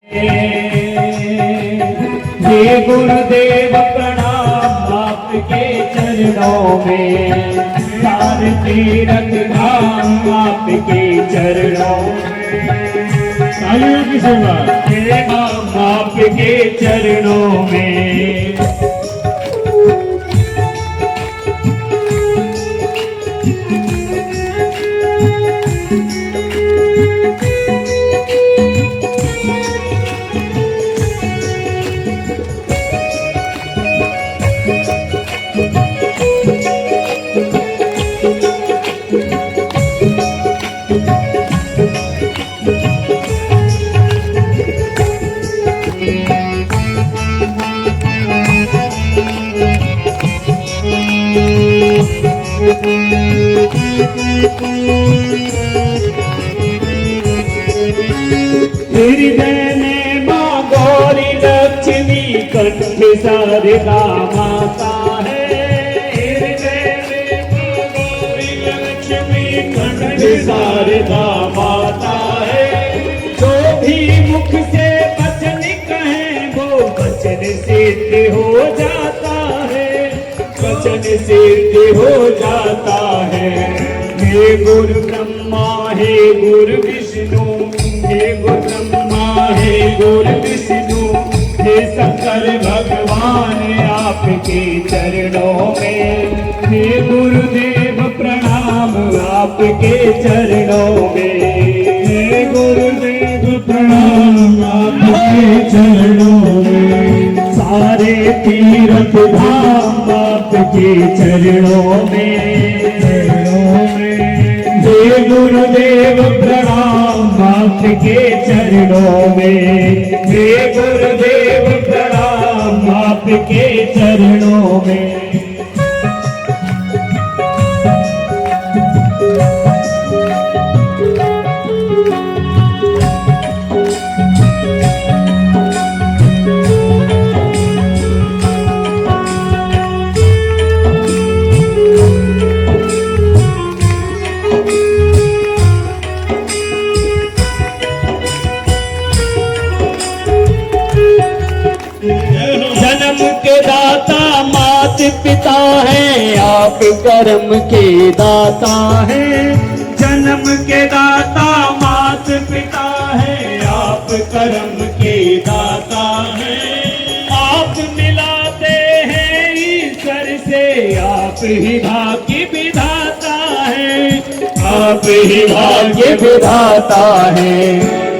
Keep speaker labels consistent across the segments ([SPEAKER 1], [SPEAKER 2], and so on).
[SPEAKER 1] हे गुरुदेव प्रणाम आपके चरणों में, सारे तीरथ धाम आपके चरणों में,
[SPEAKER 2] तालियों की सेवा
[SPEAKER 1] हम आपके चरणों में। हृदय में माँ गौरी लक्ष्मी कंठ शारदा माता है, हृदय में माँ गौरी लक्ष्मी कंठ शारदा माता है। जो भी मुख से वचन कहें वो वचन सिद्ध हो जाता है, वचन सिद्ध हो जाता है। हे गुरु ब्रह्मा हे गुरु विष्णु, हे गुरु ब्रह्मा हे गुरु विष्णु, हे शंकर भगवान आपके चरणों में। हे गुरुदेव प्रणाम आपके चरणों में,
[SPEAKER 2] हे गुरुदेव प्रणाम आपके चरणों में।
[SPEAKER 1] सारे तीर्थ धाम आपके चरणों में, हे गुरुदेव प्रणाम आपके चरणों में, हे गुरुदेव प्रणाम आपके चरणों में। जन्म के दाता मात पिता है, आप कर्म के दाता है। जन्म के दाता मात पिता है, आप कर्म के दाता है। आप मिलाते हैं ईश्वर से, आप ही भाग्य विधाता है, आप ही भाग्य विधाता है।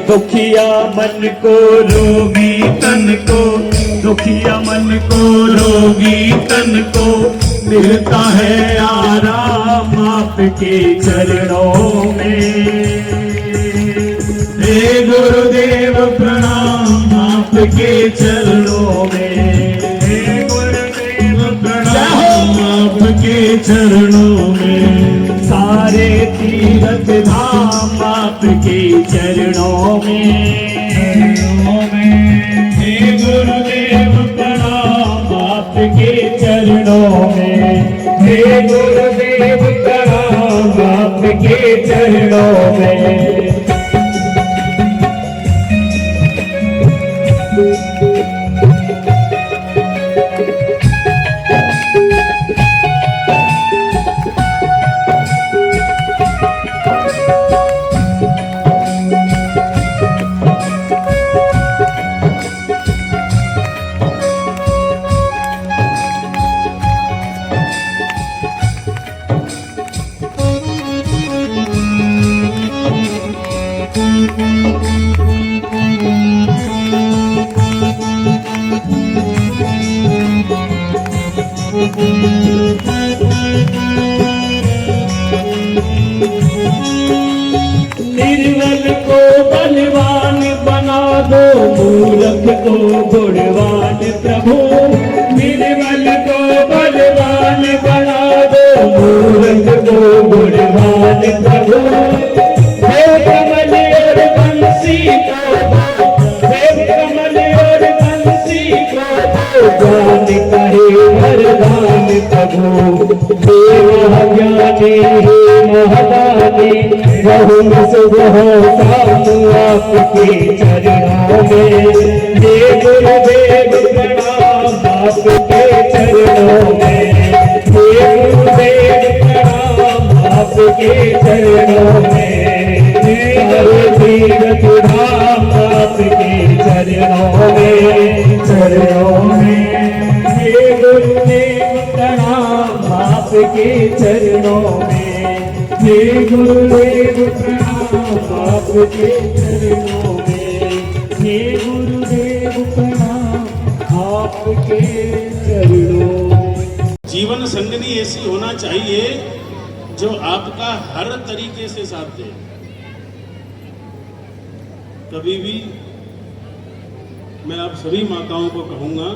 [SPEAKER 1] दुखिया मन को रोगी तन को, दुखिया मन को रोगी तन को, मिलता है आराम आपके चरणों में। हे गुरुदेव प्रणाम आपके चरणों में, हे गुरुदेव प्रणाम आपके चरणों में। सारे तीर्थ धाम आपके चरणों में, हे गुरुदेव प्रणाम आपके चरणों में, हे गुरुदेव प्रणाम आपके चरणों में। निर्बल को बलवान बना दो, मूर्ख को गुणवान प्रभु। निर्बल को बलवान बना दो, मूर्ख को गुणवान प्रभु। हे कमल और बंसी को, हे कमल और बंसी को ज्ञान कहे वरदान प्रभु। हे महाज्ञानी हे महादानी बहुत शुभ हो काम आपके चरणों में। हे गुरुदेव प्रणाम आपके चरणों में। हे गुरुदेव प्रणाम आपके चरणों में। हरे तीरथ धाम आपके चरणों में, चरणों में। हे गुरुदेव प्रणाम आपके चरणों में। हे गुरुदेव प्रणाम आपके चरणों में। हे गुरुदेव प्रणाम आपके चरणों में।
[SPEAKER 3] जीवन संगनी ऐसी होना चाहिए जो आपका हर तरीके से साथ दे। कभी भी मैं आप सभी माताओं को कहूंगा,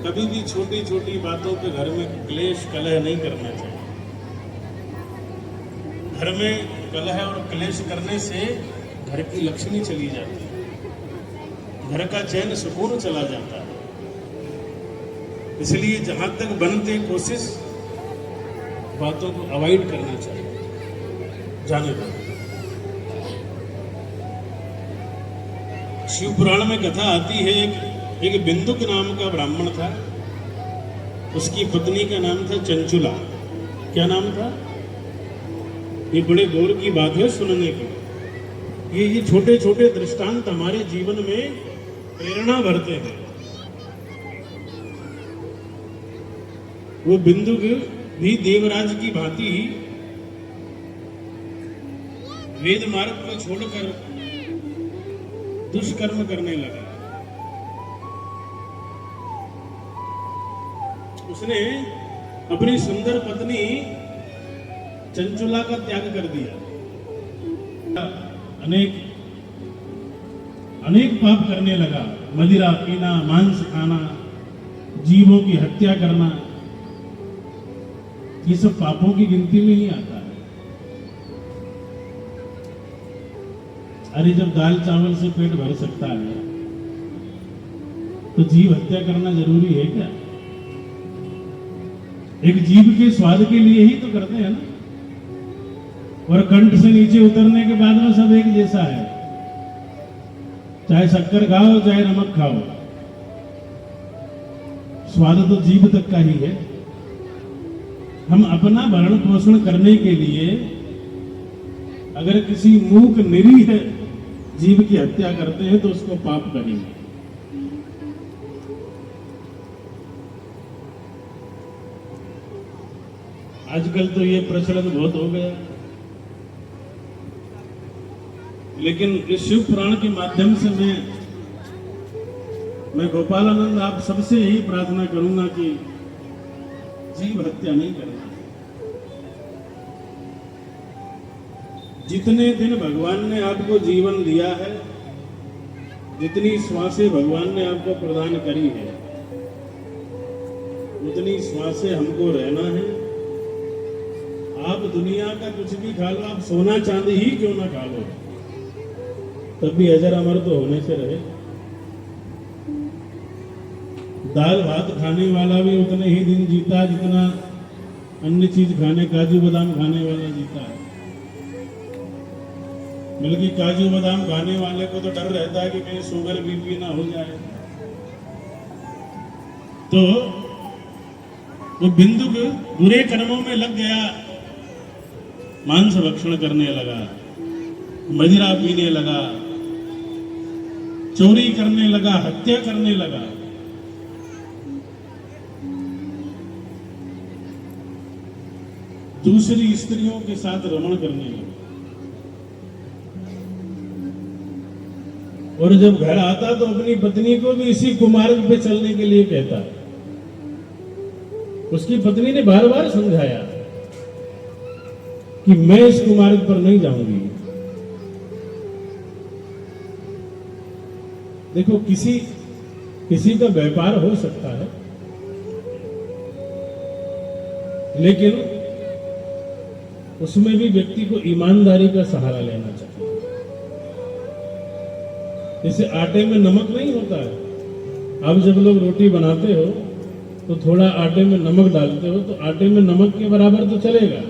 [SPEAKER 3] कभी भी छोटी छोटी बातों पे घर में क्लेश कलह नहीं करना चाहिए। घर में कलह और क्लेश करने से घर की लक्ष्मी चली जाती है, घर का चैन सुकून चला जाता है। इसलिए जहां तक बनते कोशिश बातों को अवॉइड करना चाहिए, जाने दो। शिव पुराण में कथा आती है, एक बिंदुक नाम का ब्राह्मण था, उसकी पत्नी का नाम था चंचुला। क्या नाम था? ये बड़े गौर की बात है सुनने की। ये छोटे छोटे दृष्टांत हमारे जीवन में प्रेरणा भरते हैं। वो बिंदुक भी देवराज की भांति वेद मार्ग को छोड़कर दुष्कर्म करने लगा। उसने अपनी सुंदर पत्नी चंचुला का त्याग कर दिया। अनेक पाप करने लगा। मदिरा पीना, मांस खाना, जीवों की हत्या करना, ये सब पापों की गिनती में ही आता है। अरे जब दाल चावल से पेट भर सकता है तो जीव हत्या करना जरूरी है क्या? एक जीव के स्वाद के लिए ही तो करते हैं ना। और कंठ से नीचे उतरने के बाद में सब एक जैसा है, चाहे शक्कर खाओ चाहे नमक खाओ, स्वाद तो जीव तक का ही है। हम अपना भरण पोषण करने के लिए अगर किसी मूक निरीह जीव की हत्या करते हैं तो उसको पाप कहेंगे। आजकल तो ये प्रचलन बहुत हो गया, लेकिन इस शिव पुराण के माध्यम से मैं गोपालानंद आप सबसे यही प्रार्थना करूंगा कि जीव हत्या नहीं करना। जितने दिन भगवान ने आपको जीवन दिया है, जितनी श्वासें भगवान ने आपको प्रदान करी है, उतनी श्वासें हमको रहना है। आप दुनिया का कुछ भी खा लो, आप सोना चांदी ही क्यों ना खा लो, तब भी अजर अमर तो होने से रहे। दाल भात खाने वाला भी उतने ही दिन जीता जितना अन्य चीज खाने, काजू बादाम खाने वाला जीता है। बल्कि काजू बादाम खाने वाले को तो डर रहता है कि कहीं शुगर बीपी ना हो जाए। तो वो बिंदुक बुरे कर्मों में लग गया, मांस भक्षण करने लगा, मदिरा पीने लगा, चोरी करने लगा, हत्या करने लगा। दूसरी स्त्रियों के साथ रमण करने लगा। और जब घर आता तो अपनी पत्नी को भी इसी कुमार्ग पे चलने के लिए कहता। उसकी पत्नी ने बार बार समझाया कि मैं इस कुमार्ग पर नहीं जाऊंगी। देखो, किसी का व्यापार हो सकता है, लेकिन उसमें भी व्यक्ति को ईमानदारी का सहारा लेना चाहिए। जैसे आटे में नमक नहीं होता है। अब जब लोग रोटी बनाते हो तो थोड़ा आटे में नमक डालते हो तो आटे में नमक के बराबर तो चलेगा,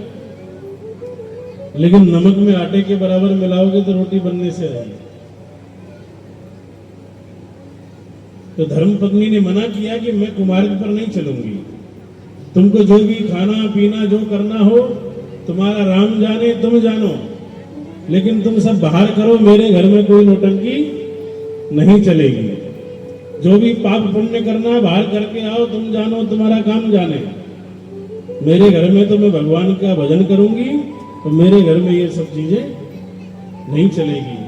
[SPEAKER 3] लेकिन नमक में आटे के बराबर मिलाओगे तो रोटी बनने से रहेगी। तो धर्मपत्नी ने मना किया कि मैं कुमार्ग पर नहीं चलूंगी, तुमको जो भी खाना पीना जो करना हो तुम्हारा राम जाने तुम जानो, लेकिन तुम सब बाहर करो, मेरे घर में कोई नौटंकी नहीं चलेगी। जो भी पाप पुण्य करना बाहर करके आओ, तुम जानो तुम्हारा काम जाने। मेरे घर में तो मैं भगवान का भजन करूंगी, तो मेरे घर में ये सब चीजें नहीं चलेगी।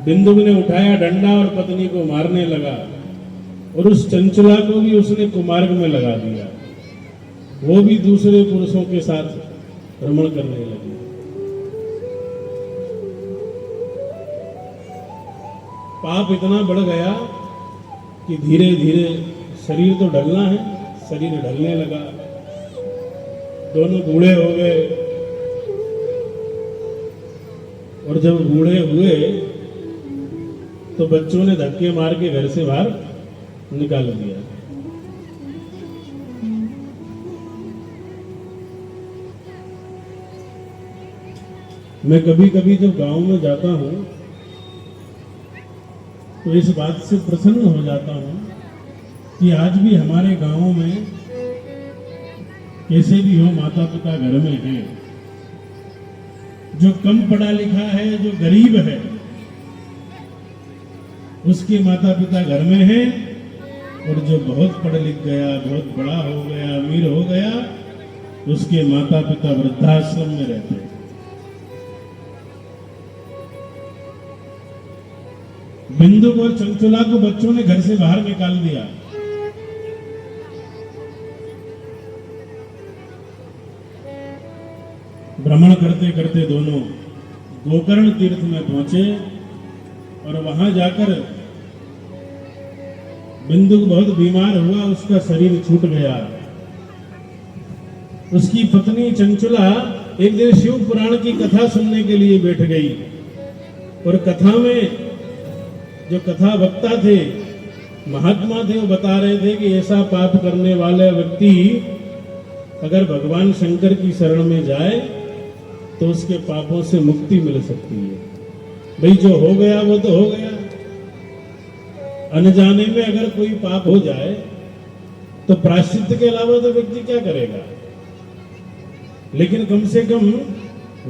[SPEAKER 3] बिंदु ने उठाया डंडा और पत्नी को मारने लगा, और उस चंचला को भी उसने कुमार्ग में लगा दिया। वो भी दूसरे पुरुषों के साथ भ्रमण करने लगी। पाप इतना बढ़ गया कि धीरे धीरे शरीर तो ढलना है, शरीर ढलने लगा, दोनों बूढ़े हो गए। और जब बूढ़े हुए तो बच्चों ने धक्के मार के घर से बाहर निकाल दिया। मैं कभी कभी जब गांव में जाता हूं तो इस बात से प्रसन्न हो जाता हूं कि आज भी हमारे गांवों में कैसे भी हो माता पिता घर में है। जो कम पढ़ा लिखा है, जो गरीब है, उसके माता पिता घर में है, और जो बहुत पढ़ लिख गया, बहुत बड़ा हो गया, अमीर हो गया, उसके माता पिता वृद्धाश्रम में रहते हैं। बिंदु और चंचला को बच्चों ने घर से बाहर निकाल दिया। भ्रमण करते करते दोनों गोकर्ण तीर्थ में पहुंचे, और वहां जाकर बिंदु बहुत बीमार हुआ, उसका शरीर छूट गया। उसकी पत्नी चंचला एक दिन शिव पुराण की कथा सुनने के लिए बैठ गई, और कथा में जो कथा वक्ता थे, महात्मा थे, वो बता रहे थे कि ऐसा पाप करने वाला व्यक्ति अगर भगवान शंकर की शरण में जाए तो उसके पापों से मुक्ति मिल सकती है। भाई जो हो गया वो तो हो गया, अनजाने में अगर कोई पाप हो जाए तो प्रायश्चित के अलावा तो व्यक्ति क्या करेगा। लेकिन कम से कम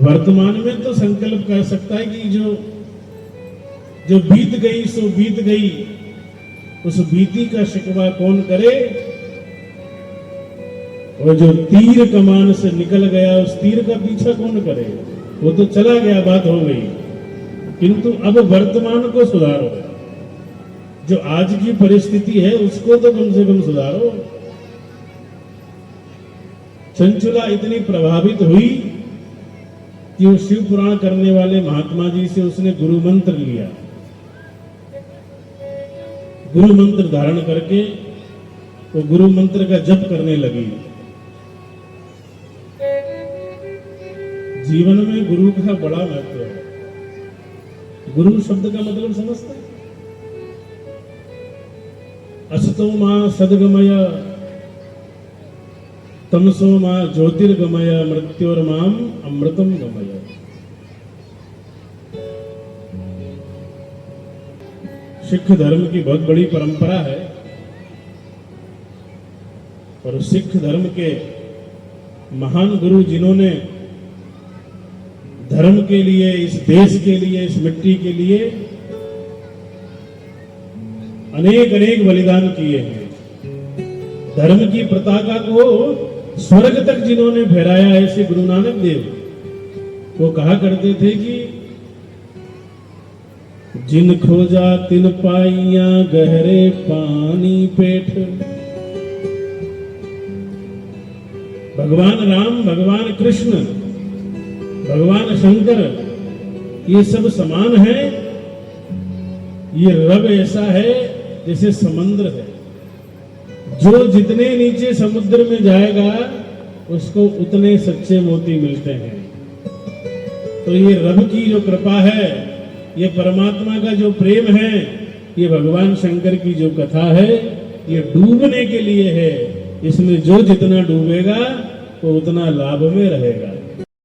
[SPEAKER 3] वर्तमान में तो संकल्प कर सकता है कि जो बीत गई सो बीत गई, उस बीती का शिकवा कौन करे, और जो तीर कमान से निकल गया उस तीर का पीछा कौन करे। वो तो चला गया, बात हो गई, किंतु अब वर्तमान को सुधारो। जो आज की परिस्थिति है उसको तो कम से कम सुधारो। चंचला इतनी प्रभावित हुई कि वो शिव पुराण करने वाले महात्मा जी से उसने गुरु मंत्र लिया। गुरु मंत्र धारण करके वो गुरु मंत्र का जप करने लगी। जीवन में गुरु का बड़ा महत्व है। गुरु शब्द का मतलब समझते हैं? असतो मां सद्गमय, तमसो मां ज्योतिर्गमय, मृत्योर्माम अमृतम गमय। सिख धर्म की बहुत बड़ी परंपरा है, और सिख धर्म के महान गुरु जिन्होंने धर्म के लिए, इस देश के लिए, इस मिट्टी के लिए अनेक अनेक बलिदान किए हैं। धर्म की पताका को स्वर्ग तक जिन्होंने फहराया, ऐसे गुरु नानक देव वो कहा करते थे कि जिन खोजा तिन पाइया गहरे पानी पेठ। भगवान राम, भगवान कृष्ण, भगवान शंकर, ये सब समान है। ये रब ऐसा है जैसे समुद्र है, जो जितने नीचे समुद्र में जाएगा उसको उतने सच्चे मोती मिलते हैं। तो ये रब की जो कृपा है, ये परमात्मा का जो प्रेम है, ये भगवान शंकर की जो कथा है, ये डूबने के लिए है। इसमें जो जितना डूबेगा वो उतना लाभ में रहेगा।